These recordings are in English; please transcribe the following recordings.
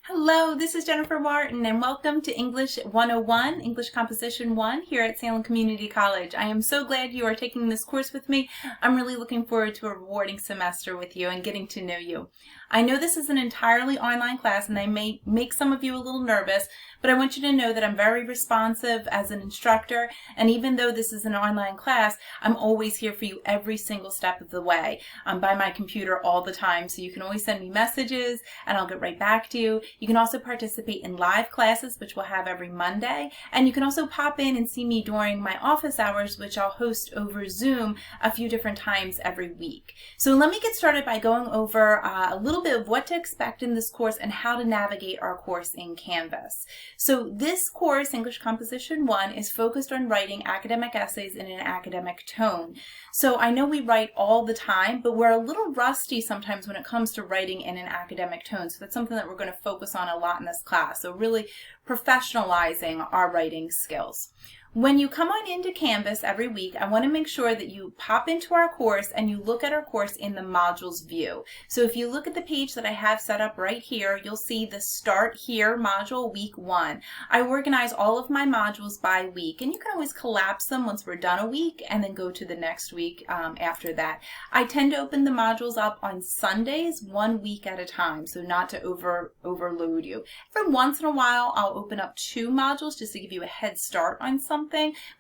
Hello, this is Jennifer Martin and welcome to English 101, English Composition 1 here at Salem Community College. I am so glad you are taking this course with me. I'm really looking forward to a rewarding semester with you and getting to know you. I know this is an entirely online class and I may make some of you a little nervous, but I want you to know that I'm very responsive as an instructor, and even though this is an online class, I'm always here for you every single step of the way. I'm by my computer all the time, so you can always send me messages and I'll get right back to you. You can also participate in live classes, which we'll have every Monday, and you can also pop in and see me during my office hours, which I'll host over Zoom a few different times every week. So let me get started by going over a little bit of what to expect in this course and how to navigate our course in Canvas. So this course, English Composition 1, is focused on writing academic essays in an academic tone. So I know we write all the time, but we're a little rusty sometimes when it comes to writing in an academic tone. So that's something that we're going to focus on a lot in this class. So really professionalizing our writing skills. When you come on into Canvas every week, I want to make sure that you pop into our course and you look at our course in the modules view. So if you look at the page that I have set up right here, you'll see the Start Here module week 1. I organize all of my modules by week, and you can always collapse them once we're done a week and then go to the next week after that. I tend to open the modules up on Sundays 1 week at a time, so not to overload you. Every once in a while, I'll open up 2 modules just to give you a head start on something.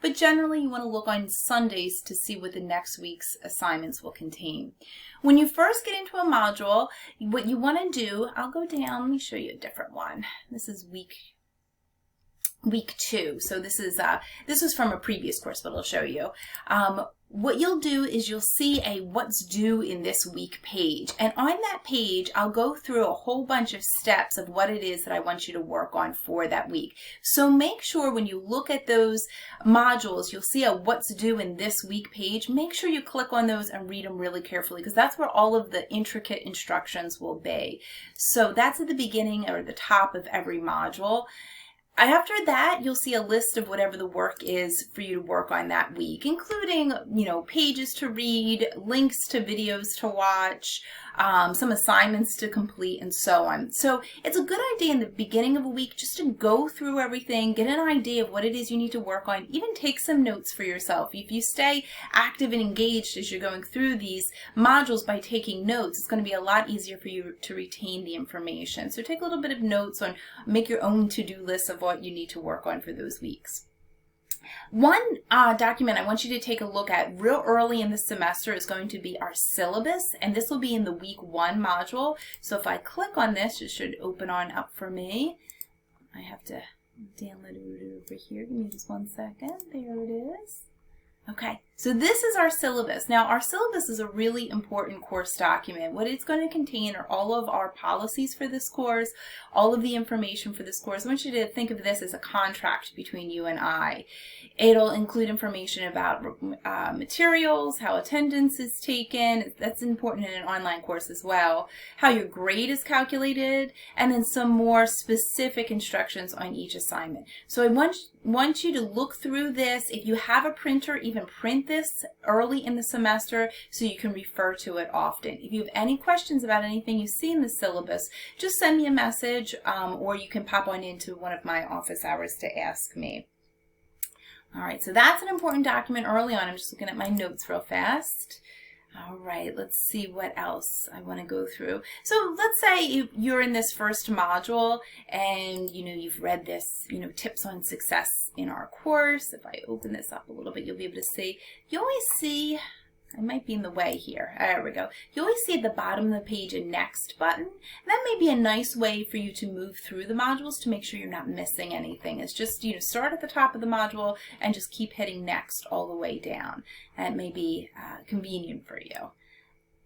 But generally you want to look on Sundays to see what the next week's assignments will contain. When you first get into a module, what you want to do, I'll go down, let me show you a different one. This is week 2. So this is from a previous course, but I'll show you. What you'll do is you'll see a what's due in this week page, and on that page I'll go through a whole bunch of steps of what it is that I want you to work on for that week. So make sure when you look at those modules, you'll see a what's due in this week page. Make sure you click on those and read them really carefully, because that's where all of the intricate instructions will be. So that's at the beginning or the top of every module. After that, you'll see a list of whatever the work is for you to work on that week, including, pages to read, links to videos to watch, some assignments to complete, and so on. So it's a good idea in the beginning of a week just to go through everything, get an idea of what it is you need to work on, even take some notes for yourself. If you stay active and engaged as you're going through these modules by taking notes, it's going to be a lot easier for you to retain the information. So take a little bit of notes on, make your own to-do list of what you need to work on for those weeks. One document I want you to take a look at real early in the semester is going to be our syllabus, and this will be in the week 1 module. So if I click on this, it should open on up for me. I have to download it over here. Give me just 1 second. There it is. Okay, so this is our syllabus. Now, our syllabus is a really important course document. What it's going to contain are all of our policies for this course, all of the information for this course. I want you to think of this as a contract between you and I. It'll include information about materials, how attendance is taken, that's important in an online course as well, how your grade is calculated, and then some more specific instructions on each assignment. So I want you to look through this. If you have a printer, even print this early in the semester so you can refer to it often. If you have any questions about anything you see in the syllabus, just send me a message or you can pop on into one of my office hours to ask me. All right, so that's an important document early on. I'm just looking at my notes real fast. All right, let's see what else I want to go through. So let's say you're in this first module and you've read this, tips on success in our course. If I open this up a little bit, you'll be able to see. You always see, I might be in the way here. There we go. You always see at the bottom of the page a next button. And that may be a nice way for you to move through the modules to make sure you're not missing anything. It's just, start at the top of the module and just keep hitting next all the way down. That may be convenient for you.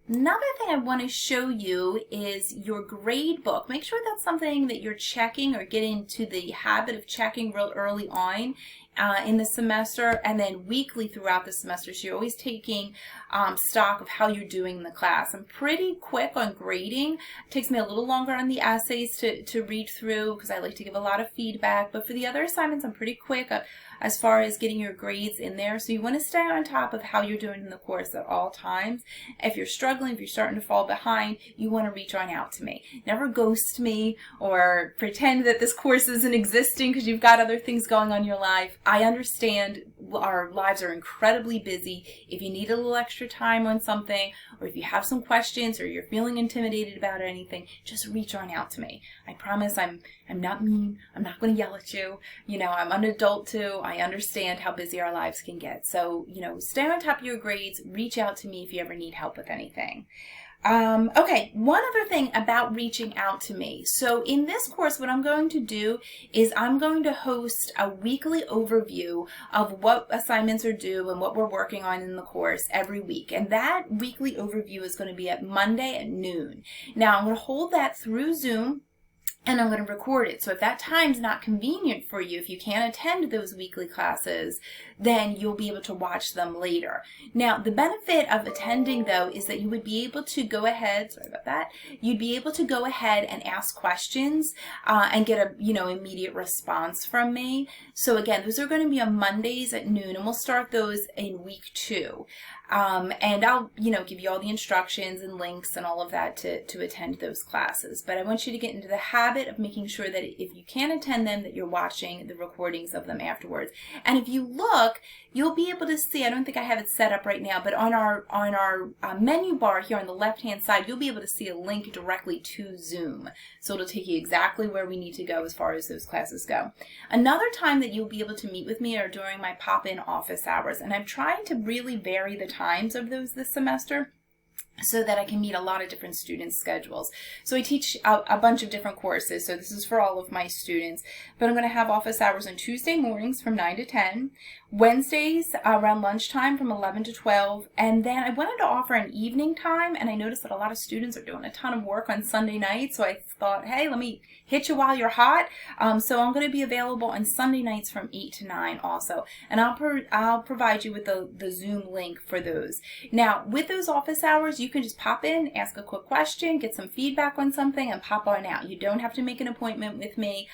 Another thing I want to show you is your grade book. Make sure that's something that you're checking or get into the habit of checking real early on in the semester, and then weekly throughout the semester. So you're always taking stock of how you're doing in the class. I'm pretty quick on grading. It takes me a little longer on the essays to read through because I like to give a lot of feedback, but for the other assignments I'm pretty quick as far as getting your grades in there. So you want to stay on top of how you're doing in the course at all times. If you're struggling, if you're starting to fall behind, you want to reach on out to me. Never ghost me or pretend that this course isn't existing because you've got other things going on in your life. I understand our lives are incredibly busy. If you need a little extra time on something, or if you have some questions, or you're feeling intimidated about anything, just reach on out to me. I promise I'm not mean. I'm not going to yell at you. You know, I'm an adult too. I understand how busy our lives can get. So, you know, stay on top of your grades. Reach out to me if you ever need help with anything. Okay, one other thing about reaching out to me. So in this course, what I'm going to do is I'm going to host a weekly overview of what assignments are due and what we're working on in the course every week. And that weekly overview is going to be at Monday at noon. Now, I'm going to hold that through Zoom, and I'm going to record it. So if that time's not convenient for you, if you can't attend those weekly classes, then you'll be able to watch them later. Now, the benefit of attending, though, is that you would be able to go ahead, sorry about that, you'd be able to go ahead and ask questions and get a, immediate response from me. So again, those are going to be on Mondays at noon, and we'll start those in week 2. And I'll, give you all the instructions and links and all of that to attend those classes. But I want you to get into the habit of making sure that if you can attend them, that you're watching the recordings of them afterwards. And if you look, you'll be able to see, I don't think I have it set up right now, but on our menu bar here on the left-hand side, you'll be able to see a link directly to Zoom. So it'll take you exactly where we need to go as far as those classes go. Another time that you'll be able to meet with me are during my pop-in office hours. And I'm trying to really vary the times of those this semester, so that I can meet a lot of different students' schedules. So I teach a bunch of different courses, so this is for all of my students. But I'm going to have office hours on Tuesday mornings from 9 to 10, Wednesdays around lunchtime from 11 to 12, and then I wanted to offer an evening time, and I noticed that a lot of students are doing a ton of work on Sunday nights, so I thought, hey, let me hit you while you're hot. So I'm going to be available on Sunday nights from 8 to 9 also, and I'll provide you with the Zoom link for those. Now, with those office hours, you can just pop in, ask a quick question, get some feedback on something, and pop on out. You don't have to make an appointment with me.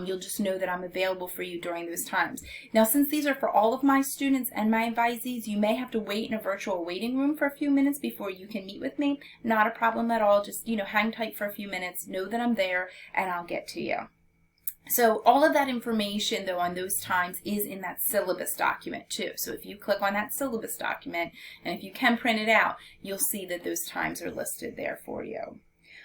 You'll just know that I'm available for you during those times. Now, since these are for all of my students and my advisees, you may have to wait in a virtual waiting room for a few minutes before you can meet with me. Not a problem at all. Just, hang tight for a few minutes, know that I'm there, and I'll get to you. So all of that information, though, on those times is in that syllabus document, too. So if you click on that syllabus document, and if you can print it out, you'll see that those times are listed there for you.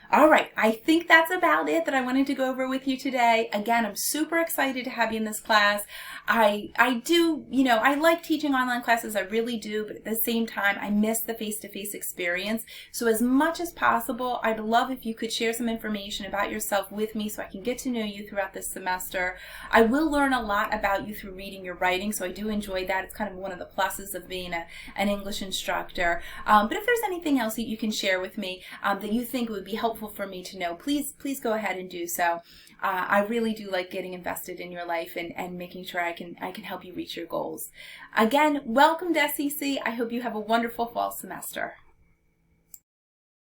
All right, I think that's about it that I wanted to go over with you today. Again, I'm super excited to have you in this class. I do, I like teaching online classes, I really do, but at the same time, I miss the face-to-face experience. So as much as possible, I'd love if you could share some information about yourself with me so I can get to know you throughout this semester. I will learn a lot about you through reading your writing, so I do enjoy that. It's kind of one of the pluses of being an English instructor. But if there's anything else that you can share with me that you think would be helpful for me to know, please go ahead and do so. I really do like getting invested in your life and making sure I can help you reach your goals. Again, welcome to SEC. I hope you have a wonderful fall semester.